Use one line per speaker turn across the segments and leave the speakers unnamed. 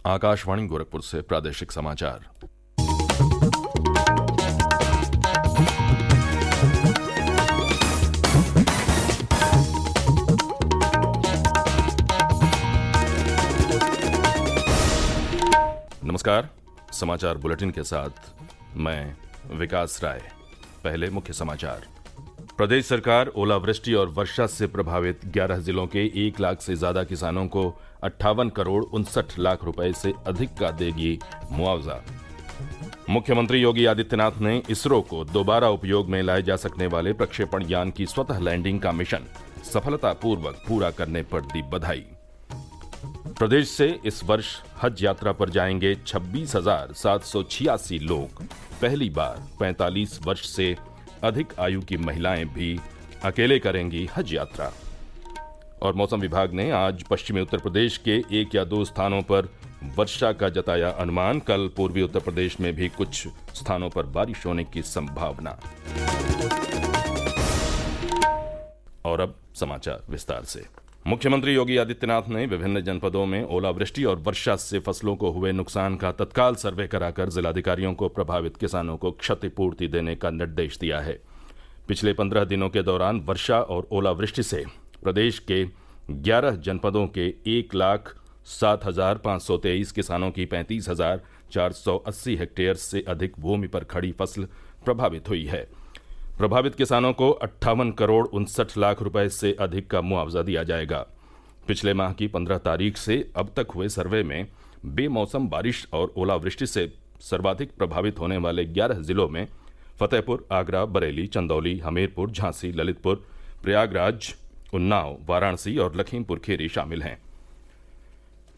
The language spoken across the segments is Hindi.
आकाशवाणी गोरखपुर से प्रादेशिक समाचार। नमस्कार। समाचार बुलेटिन के साथ मैं विकास राय। पहले मुख्य समाचार। प्रदेश सरकार ओलावृष्टि और वर्षा से प्रभावित 11 जिलों के 1 लाख से ज्यादा किसानों को 58 करोड़ 59 लाख रुपए से अधिक का देगी मुआवजा। मुख्यमंत्री योगी आदित्यनाथ ने इसरो को दोबारा उपयोग में लाए जा सकने वाले प्रक्षेपण यान की स्वतः लैंडिंग का मिशन सफलतापूर्वक पूरा करने पर दी बधाई। प्रदेश से इस वर्ष हज यात्रा पर जाएंगे 26,786 लोग। पहली बार 45 वर्ष से अधिक आयु की महिलाएं भी अकेले करेंगी हज यात्रा। और मौसम विभाग ने आज पश्चिमी उत्तर प्रदेश के 1 या 2 स्थानों पर वर्षा का जताया अनुमान। कल पूर्वी उत्तर प्रदेश में भी कुछ स्थानों पर बारिश होने की संभावना। और अब समाचार विस्तार से। मुख्यमंत्री योगी आदित्यनाथ ने विभिन्न जनपदों में ओलावृष्टि और वर्षा से फसलों को हुए नुकसान का तत्काल सर्वे कराकर जिलाधिकारियों को प्रभावित किसानों को क्षतिपूर्ति देने का निर्देश दिया है। पिछले 15 दिनों के दौरान वर्षा और ओलावृष्टि से प्रदेश के 11 जनपदों के 1,07,523 किसानों की 35,480 हेक्टेयर से अधिक भूमि पर खड़ी फसल प्रभावित हुई है। प्रभावित किसानों को 58 करोड़ 59 लाख रुपए से अधिक का मुआवजा दिया जाएगा। पिछले माह की 15 तारीख से अब तक हुए सर्वे में बेमौसम बारिश और ओलावृष्टि से सर्वाधिक प्रभावित होने वाले 11 जिलों में फतेहपुर, आगरा, बरेली, चंदौली, हमीरपुर, झांसी, ललितपुर, प्रयागराज, उन्नाव, वाराणसी और लखीमपुर खीरी शामिल हैं।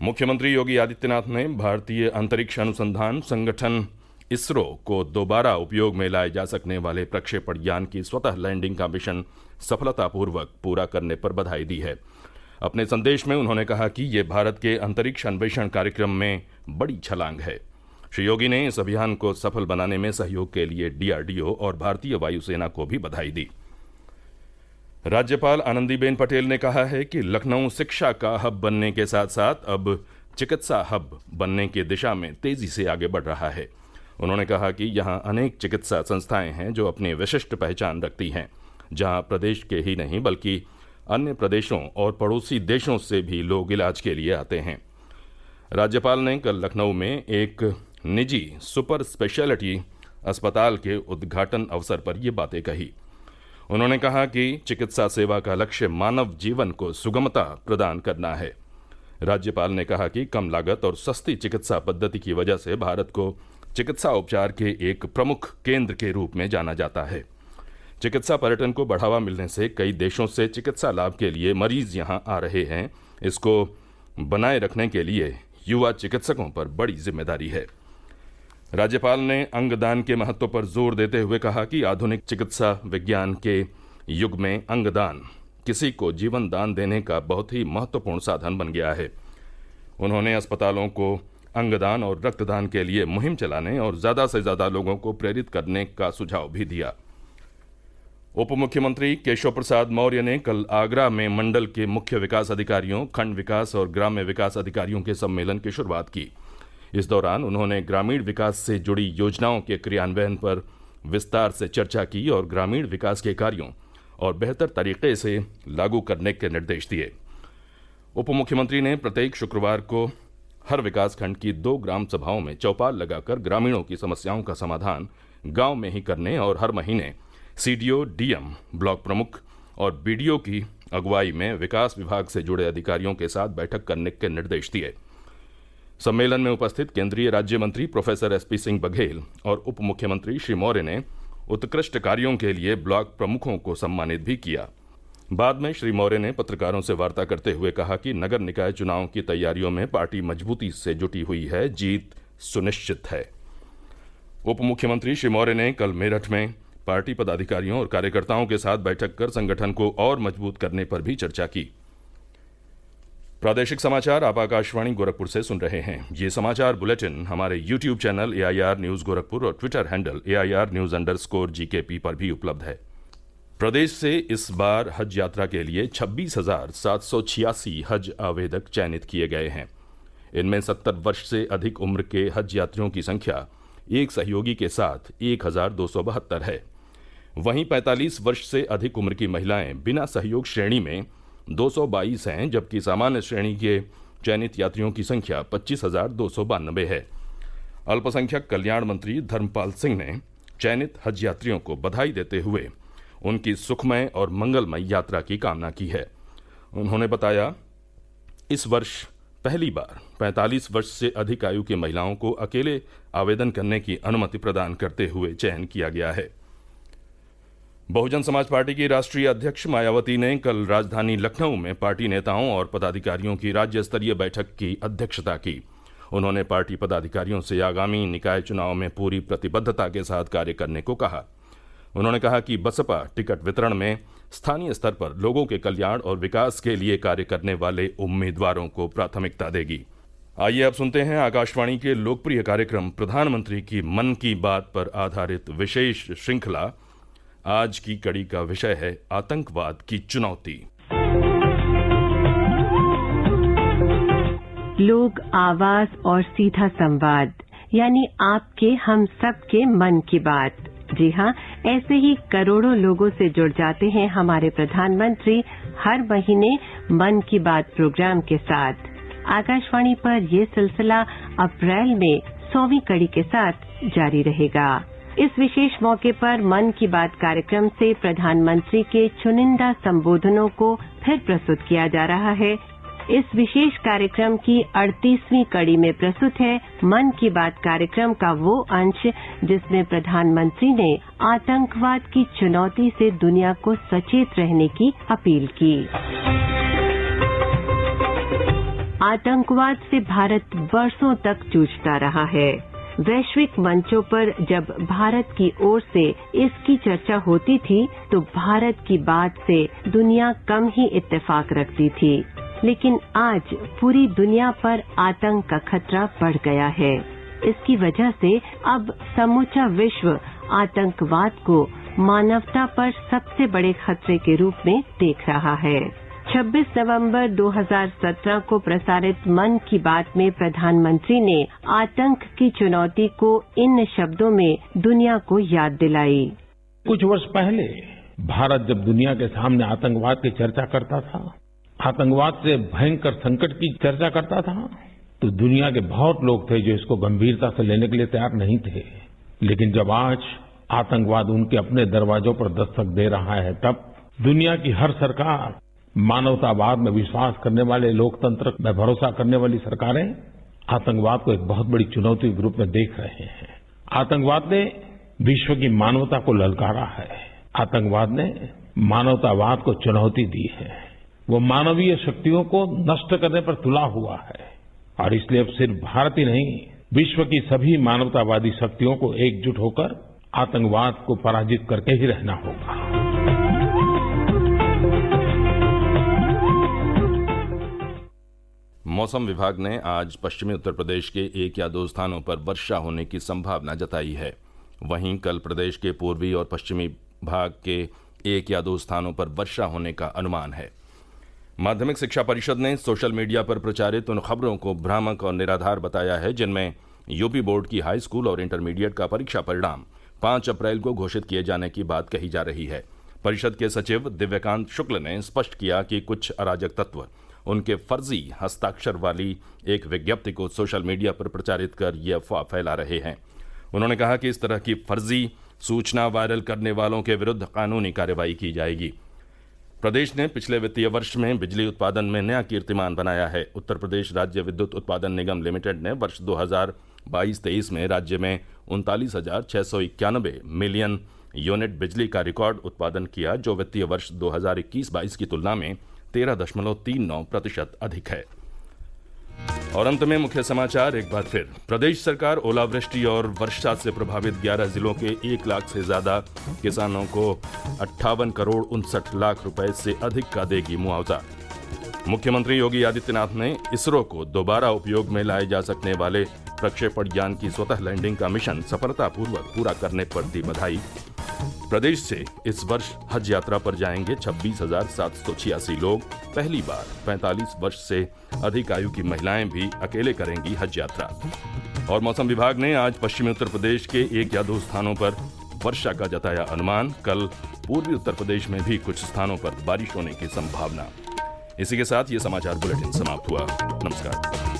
मुख्यमंत्री योगी आदित्यनाथ ने भारतीय अंतरिक्ष अनुसंधान संगठन इसरो को दोबारा उपयोग में लाए जा सकने वाले प्रक्षेपण यान की स्वतः लैंडिंग का मिशन सफलतापूर्वक पूरा करने पर बधाई दी है। अपने संदेश में उन्होंने कहा कि ये भारत के अंतरिक्ष अन्वेषण कार्यक्रम में बड़ी छलांग है। श्री योगी ने इस अभियान को सफल बनाने में सहयोग के लिए डीआरडीओ और भारतीय वायुसेना को भी बधाई दी। राज्यपाल आनंदीबेन पटेल ने कहा है कि लखनऊ शिक्षा का हब बनने के साथ साथ अब चिकित्सा हब बनने की दिशा में तेजी से आगे बढ़ रहा है। उन्होंने कहा कि यहाँ अनेक चिकित्सा संस्थाएं हैं जो अपनी विशिष्ट पहचान रखती हैं, जहाँ प्रदेश के ही नहीं बल्कि अन्य प्रदेशों और पड़ोसी देशों से भी लोग इलाज के लिए आते हैं। राज्यपाल ने कल लखनऊ में एक निजी सुपर स्पेशलिटी अस्पताल के उद्घाटन अवसर पर ये बातें कही। उन्होंने कहा कि चिकित्सा सेवा का लक्ष्य मानव जीवन को सुगमता प्रदान करना है। राज्यपाल ने कहा कि कम लागत और सस्ती चिकित्सा पद्धति की वजह से भारत को चिकित्सा उपचार के एक प्रमुख केंद्र के रूप में जाना जाता है। चिकित्सा पर्यटन को बढ़ावा मिलने से कई देशों से चिकित्सा लाभ के लिए मरीज यहां आ रहे हैं। इसको बनाए रखने के लिए युवा चिकित्सकों पर बड़ी जिम्मेदारी है। राज्यपाल ने अंगदान के महत्व पर जोर देते हुए कहा कि आधुनिक चिकित्सा विज्ञान के युग में अंगदान किसी को जीवन दान देने का बहुत ही महत्वपूर्ण साधन बन गया है। उन्होंने अस्पतालों को अंगदान और रक्तदान के लिए मुहिम चलाने और ज्यादा से ज्यादा लोगों को प्रेरित करने का सुझाव भी दिया। उप मुख्यमंत्री केशव प्रसाद मौर्य ने कल आगरा में मंडल के मुख्य विकास अधिकारियों, खंड विकास और ग्राम्य विकास अधिकारियों के सम्मेलन की शुरुआत की। इस दौरान उन्होंने ग्रामीण विकास से जुड़ी योजनाओं के क्रियान्वयन पर विस्तार से चर्चा की और ग्रामीण विकास के कार्यों और बेहतर तरीके से लागू करने के निर्देश दिए। उप मुख्यमंत्री ने प्रत्येक शुक्रवार को हर विकासखंड की 2 ग्राम सभाओं में चौपाल लगाकर ग्रामीणों की समस्याओं का समाधान गांव में ही करने और हर महीने सीडीओ, डीएम, ब्लॉक प्रमुख और बीडीओ की अगुवाई में विकास विभाग से जुड़े अधिकारियों के साथ बैठक करने के निर्देश दिए। सम्मेलन में उपस्थित केंद्रीय राज्य मंत्री प्रोफेसर एसपी सिंह बघेल और उप मुख्यमंत्री श्री मौर्य ने उत्कृष्ट कार्यों के लिए ब्लॉक प्रमुखों को सम्मानित भी किया। बाद में श्री मौर्य ने पत्रकारों से वार्ता करते हुए कहा कि नगर निकाय चुनाव की तैयारियों में पार्टी मजबूती से जुटी हुई है, जीत सुनिश्चित है। उप मुख्यमंत्री श्री मौर्य ने कल मेरठ में पार्टी पदाधिकारियों और कार्यकर्ताओं के साथ बैठक कर संगठन को और मजबूत करने पर भी चर्चा की। प्रादेशिक समाचार आप आकाशवाणी गोरखपुर से सुन रहे हैं। ये समाचार बुलेटिन हमारे YouTube channel AIR news Gorakhpur और ट्विटर हैंडल AIR News_GKP पर भी उपलब्ध है। प्रदेश से इस बार हज यात्रा के लिए 26,786 हज आवेदक चयनित किए गए हैं। इनमें 70 वर्ष से अधिक उम्र के हज यात्रियों की संख्या एक सहयोगी के साथ 1272 है। वहीं 45 वर्ष से अधिक उम्र की महिलाएं बिना सहयोग श्रेणी में 222 हैं, जबकि सामान्य श्रेणी के चयनित यात्रियों की संख्या 25,292 है। अल्पसंख्यक कल्याण मंत्री धर्मपाल सिंह ने चयनित हज यात्रियों को बधाई देते हुए उनकी सुखमय और मंगलमय यात्रा की कामना की है। उन्होंने बताया, इस वर्ष पहली बार 45 वर्ष से अधिक आयु की महिलाओं को अकेले आवेदन करने की अनुमति प्रदान करते हुए चयन किया गया है। बहुजन समाज पार्टी की राष्ट्रीय अध्यक्ष मायावती ने कल राजधानी लखनऊ में पार्टी नेताओं और पदाधिकारियों की राज्य स्तरीय बैठक की अध्यक्षता की। उन्होंने पार्टी पदाधिकारियों से आगामी निकाय चुनाव में पूरी प्रतिबद्धता के साथ कार्य करने को कहा। उन्होंने कहा कि बसपा टिकट वितरण में स्थानीय स्तर पर लोगों के कल्याण और विकास के लिए कार्य करने वाले उम्मीदवारों को प्राथमिकता देगी। आइए अब सुनते हैं आकाशवाणी के लोकप्रिय कार्यक्रम प्रधानमंत्री की मन की बात पर आधारित विशेष श्रृंखला। आज की कड़ी का विषय है आतंकवाद की चुनौती।
लोक आवाज और सीधा संवाद, यानी आपके हम सबके मन की बात। जी हाँ, ऐसे ही करोड़ों लोगों से जुड़ जाते हैं हमारे प्रधानमंत्री हर महीने मन की बात प्रोग्राम के साथ। आकाशवाणी पर ये सिलसिला अप्रैल में 100वीं कड़ी के साथ जारी रहेगा। इस विशेष मौके पर मन की बात कार्यक्रम से प्रधानमंत्री के चुनिंदा संबोधनों को फिर प्रस्तुत किया जा रहा है। इस विशेष कार्यक्रम की 38वीं कड़ी में प्रस्तुत है मन की बात कार्यक्रम का वो अंश जिसमें प्रधानमंत्री ने आतंकवाद की चुनौती से दुनिया को सचेत रहने की अपील की। आतंकवाद से भारत वर्षों तक जूझता रहा है। वैश्विक मंचों पर जब भारत की ओर से इसकी चर्चा होती थी तो भारत की बात से दुनिया कम ही इत्तेफाक रखती थी, लेकिन आज पूरी दुनिया पर आतंक का खतरा बढ़ गया है। इसकी वजह से अब समूचा विश्व आतंकवाद को मानवता पर सबसे बड़े खतरे के रूप में देख रहा है। 26 नवंबर 2017 को प्रसारित मन की बात में प्रधानमंत्री ने आतंक की चुनौती को इन शब्दों में दुनिया को याद दिलाई।
कुछ वर्ष पहले भारत जब दुनिया के सामने आतंकवाद की चर्चा करता था, आतंकवाद से भयंकर संकट की चर्चा करता था, तो दुनिया के बहुत लोग थे जो इसको गंभीरता से लेने के लिए तैयार नहीं थे। लेकिन जब आज आतंकवाद उनके अपने दरवाजों पर दस्तक दे रहा है, तब दुनिया की हर सरकार, मानवतावाद में विश्वास करने वाले, लोकतंत्र में भरोसा करने वाली सरकारें आतंकवाद को एक बहुत बड़ी चुनौती के रूप में देख रहे हैं। आतंकवाद ने विश्व की मानवता को ललकारा है। आतंकवाद ने मानवतावाद को चुनौती दी है। वो मानवीय शक्तियों को नष्ट करने पर तुला हुआ है और इसलिए अब सिर्फ भारत ही नहीं, विश्व की सभी मानवतावादी शक्तियों को एकजुट होकर आतंकवाद को पराजित करके ही रहना होगा।
मौसम विभाग ने आज पश्चिमी उत्तर प्रदेश के एक या दो स्थानों पर वर्षा होने की संभावना जताई है। वहीं कल प्रदेश के पूर्वी और पश्चिमी भाग के एक या दो स्थानों पर वर्षा होने का अनुमान है। माध्यमिक शिक्षा परिषद ने सोशल मीडिया पर प्रचारित उन खबरों को भ्रामक और निराधार बताया है जिनमें यूपी बोर्ड की हाई स्कूल और इंटरमीडिएट का परीक्षा परिणाम 5 अप्रैल को घोषित किए जाने की बात कही जा रही है। परिषद के सचिव दिव्यकांत शुक्ल ने स्पष्ट किया कि कुछ अराजक तत्व उनके फर्जी हस्ताक्षर वाली एक विज्ञप्ति को सोशल मीडिया पर प्रचारित कर ये अफवाह फैला रहे हैं। उन्होंने कहा कि इस तरह की फर्जी सूचना वायरल करने वालों के विरुद्ध कानूनी कार्रवाई की जाएगी। प्रदेश ने पिछले वित्तीय वर्ष में बिजली उत्पादन में नया कीर्तिमान बनाया है। उत्तर प्रदेश राज्य विद्युत उत्पादन निगम लिमिटेड ने वर्ष 2022-23 में राज्य में 39,691 मिलियन यूनिट बिजली का रिकॉर्ड उत्पादन किया, जो वित्तीय वर्ष 2021-22 की तुलना में 13.39% अधिक है। और अंत में मुख्य समाचार एक बार फिर। प्रदेश सरकार ओलावृष्टि और वर्षा से प्रभावित 11 जिलों के 1 लाख से ज्यादा किसानों को 58 करोड़ 59 लाख रुपए से अधिक का देगी मुआवजा। मुख्यमंत्री योगी आदित्यनाथ ने इसरो को दोबारा उपयोग में लाए जा सकने वाले प्रक्षेपण यान की स्वतः लैंडिंग का मिशन सफलतापूर्वक पूरा करने पर दी बधाई। प्रदेश से इस वर्ष हज यात्रा पर जाएंगे 26,786 लोग। पहली बार 45 वर्ष से अधिक आयु की महिलाएं भी अकेले करेंगी हज यात्रा। और मौसम विभाग ने आज पश्चिमी उत्तर प्रदेश के 1 या 2 स्थानों पर वर्षा का जताया अनुमान। कल पूर्वी उत्तर प्रदेश में भी कुछ स्थानों पर बारिश होने की संभावना। इसी के साथ ये समाचार बुलेटिन समाप्त हुआ। नमस्कार।